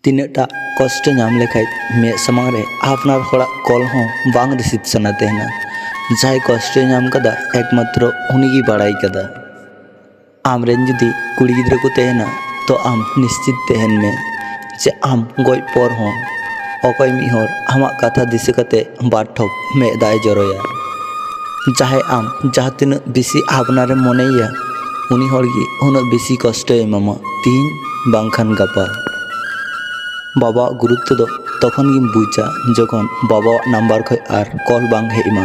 तीनटा कष्ट नाम लेखाय मे सामांग रे आपनार होड़ा कॉल हों बांग रिसीव सना तेहना जहां कष्ट नाम कदा एकमात्र उन्हीं बाड़ाई कदा आमरेन जुदी कुड़ी गिद्रा को तेहना तो आम निश्चित तेहन में जे आम गoj पर हों अकय मिहर आमा कथा दिसे कते बाठक मे दाय जरोया जहां आम जहाँ तीन बेसी आपनारे मनेया उनी हरगी उन बेसी कष्ट एमामा तीन बांखान गापा बाबा गुरुत्व दो तखन गिम बुझा जखन बाबा नम्बर खय आर कॉल बांग हेमा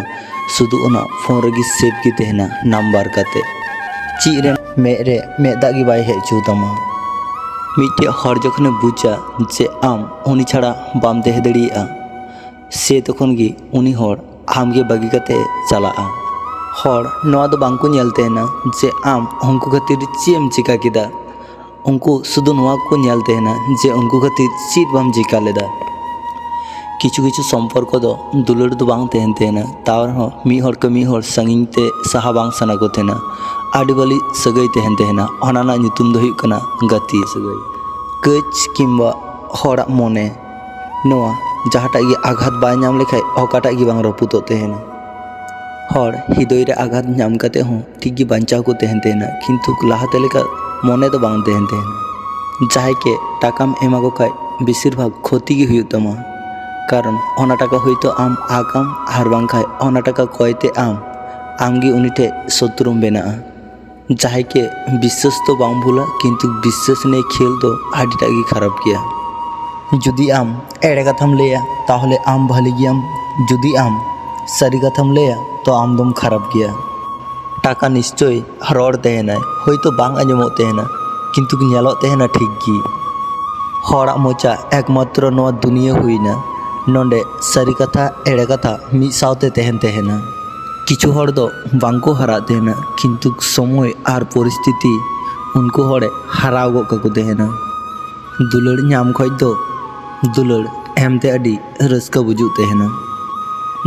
शुधु ओना फोन रगी सेव की तेहना नम्बर काते चीरे मेरे मेदा गी बाय हेचू तमा मिटे हर जखने बुझा जे आम उनी छाड़ा बाम देह दड़िया से तखन गी उनी हर आमगे बागी काते चला हर नवा दो बांको नेलते ना जे आम उनको खातिर चेम चिका किदा उनको शुद्ध नवा को नेलते ना जे उनको खातिर चीत बाम चिका लेदा किछु किछु सम्पर्क दो दुलड़ दो बांग तेहन तेना तावर हो मी हर के मी हर संगिंग ते सहा बांग सना को तेना आडी बाली सगई तेहन तेहना ओनाना नितुम दो हुयुग कना गति सगई कच किंबा हड़ा मोने नवा जहाटा गी आघात बाय नाम लेखाय अकाटा गी बांग रपुतो तेहना हर हृदय रे आघात नाम काते हो ठीक गी बांचाव को तेहन तेना किंतु लाहाते लेका मने तो बांग तेहन तेहना जहां के टाकाम एमा को खाय बेसिर भाग क्षति गी हुयुग तमा कारण ओना टाका हयतो आम आकाम आर बांग खाय ओना टाका कयते आमगी उनिठे शत्रुम बेना जहां के विश्वास तो बांग भूला किंतु विश्वास ने खेल तो आडिटा गी खराब किया जुदी आम एड़े कथाम लेया ताहले आम भाली गियाम जुदी आम सारी कथाम लेया तो आम दम खराब गया टाका निश्चय रड़ तेहना हयतो बांग आंजमो तेहना किंतु नेलो तेहना ठीक गी हड़ा मोचा एकमात्र नवा दुनिया हुईना नोंडे सारी कथा एड़े कथा मिद सावते तेहन तेहना किछु हड़ दो बांको हरा तेहना किंतु समय आर परिस्थिति उनको हड़े हराव गो काको तेहना दुलड़ नाम खय दो दुलड़ एमते आडी रस्का बुझु तेहना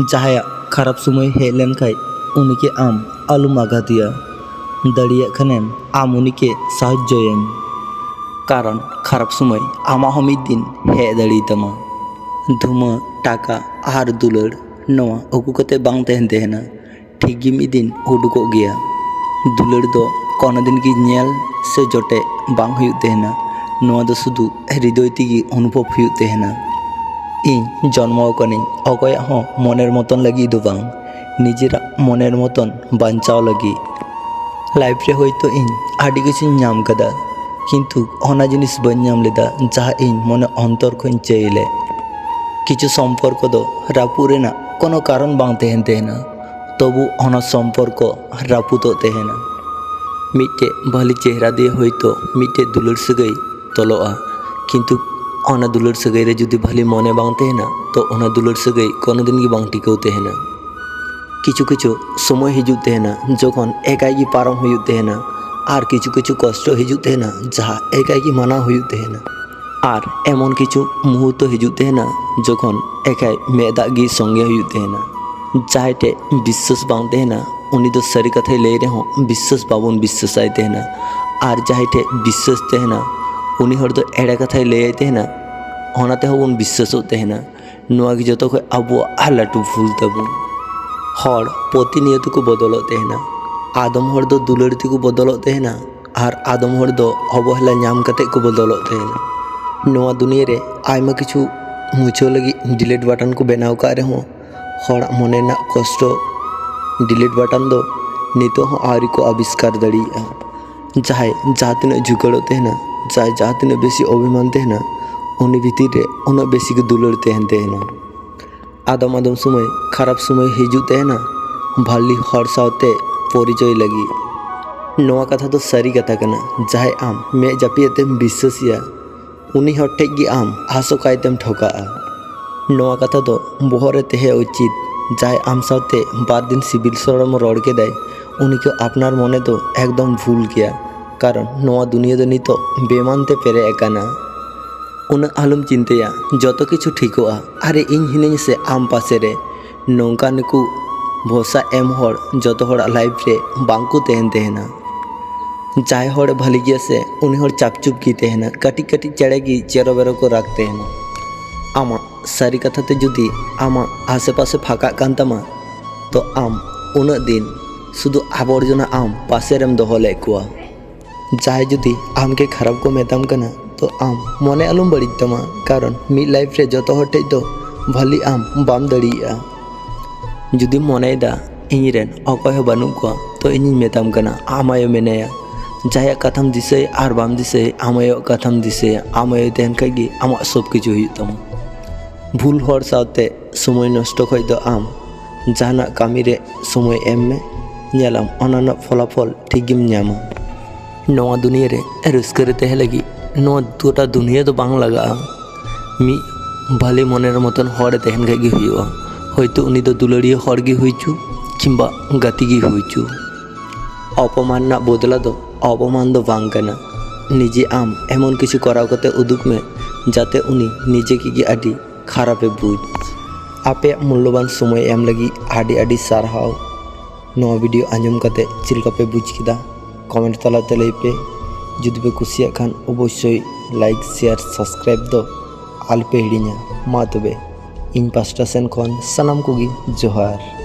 जहाया खराब समय हेज लेन खाय उनके आम आलुम आघातिया दाड़िया खानेम आम उनके साहाय्यम कारण खराब समय आमा हो मिद दिन हेज दाड़ी तमा धुमा टाका आर दुलड़ नवा अगु कते बांग तेहन तेहना ठीक गी मिद दिन उडुको गया दुलड़ दो कोनो दिन की नेल से जोटे बांग हुयुग तेहना नवा दो शुधु हृदय तेगी अनुभव हुयुग तेहना इन जन्म कनी अकय हो मनेर मतन लगी दो बांग निजेरा मनेर मतन बांचाव लगी लाइफ रे हयतो इन आडी किछु नाम कदा किंतु ओना जिनिस बाñ नाम लेदा जहाँ इन मने अंतर खन चाइले किछु सम्पर्क दो रापु रेना कोनो कारण बांग तेहन तेहना तबु ओना सम्पर्क रापुतो तेहना मिटे भाली चेहरा दिए हयतो मिटे दुलड़ सगई तलोआ किंतु ओना दुलड़ सगई रे जुदी भाली मने बांग तेहना तो ओना दुलड़ सगई कोनो दिन गी बांग टिकाव तेहना किछु किछु समय हिजुग तेहना जखन एकाई गी पारम हुयुग तेहना आर किछु किछु कष्ट हिजुग तेहना जहाँ एकाई गी माना हुयुग तेहना आर एमन किछु मुहूर्त हिजुग तेहना जखन एकाई मेदा गी संगे हुयुग तेहना जहांटे विश्वास बांग तेहना उनी दो सारी कथाय लय रेहो विश्वास बाबन विश्वासाय तेहना आर जहांटे विश्वास तेहना उनी हर दो एड़े कथाय लय तेहना ओनाते होबन विश्वासो तेहना नोआ गी जतो खय आबो लाटू भूल ताबो हर प्रतिनियत को बदलो तेहना आदम हर दो दुलड़ को बदलो तेहना आर आदम हर दो अवहेला नाम कते को बदलो तेहना नोआ दुनिया रे आयमा किछु मुछो लगी डिलीट बटन को बनाव का रहो हर मने ना कष्ट डिलीट बटन दो नितो हो आरी को आविष्कार दड़िया जहाँ तीन झुकड़ो तेहना जहाँ तीन बेसी अभिमान तेहना उन भीतर रे उन बेसी को दुलड़ तेहन तेहना आदम आदम समय खराब समय हिजुग तेहना भाली हर सावते परिचय लगी नवा कथा तो सारी कथा कना जहां आम मे जापियतेम विश्वासिया उनी हर ठेक गी आम आसोकायतेम ठोका नवा कथा तो बहरे तेहे उचित जहां आम सावते बार दिन सिबिल सरम रड़ के दाय उनी को आपनार मने तो एकदम भूल गया कारण नवा दुनिया दो नितो बेमानते पेरे एकाना उन आलम चिंतया जतो किछु ठीकोआ अरे इन हिनें से आम पासे रे नौका निकु भरोसा एम हर जतो हर लाइफ रे बांको तेहन तेहना जाय हर भाली गया से उन्हें हर चापचुप की तहना कटी कटी चेड़े की चेरो बेरो को रखते हैं आमा सारी कथाते जुदी आमा आसे पासे फाका कान तमा तो आम उन दिन शुधु आबर्जना आम पासेरम दोहो लेकुआ जाय जुदी आम के खराब को मेताम कना तो आम मने आलुम बड़ी तमा कारण मी लाइफ रे जतो हटे तो भाली आम बाम दड़िया जुदी मनेदा इनरेन अकय बानु को तो इन मेताम कना आमायो मेनेया जाया कथम दिसे आर बाम दिसे आमायो कथम दिसे आमायो तेन खागी आमा सब किछु हुई तमा भूल हर साथे समय नष्ट खय दो आम जाना कामी रे समय एम में नेलाम अनाना फलाफल ठीक ᱧᱟᱢᱟ नवा दुनिया रे रस्के रे तहे लगी नवा गोटा दुनिया तो बांग लगा मी भाले मनेर मतन हर तहन खागी हुआ हयतो उनी दो दुलड़िया हर गे हुईचु किंबा गाती गे हुईचु अपमान ना बदला दो अपमान दो बांग कना निजे आम एमन किछु कराव कते उदुक में जाते उनी निजे की आडी खराबे बुझ आपे मूल्यवान समय एम लगी आडी आडी सारहाव नवा वीडियो आंजम कते चिलका पे बुझ किदा कमेंट तलाते लई पे जुदी पे कुसिया खान अवश्य लाइक शेयर सब्सक्राइब दो आलपे हिड़िया मा तबे इन पास्टा सेन खन सनाम कोगी जोहार।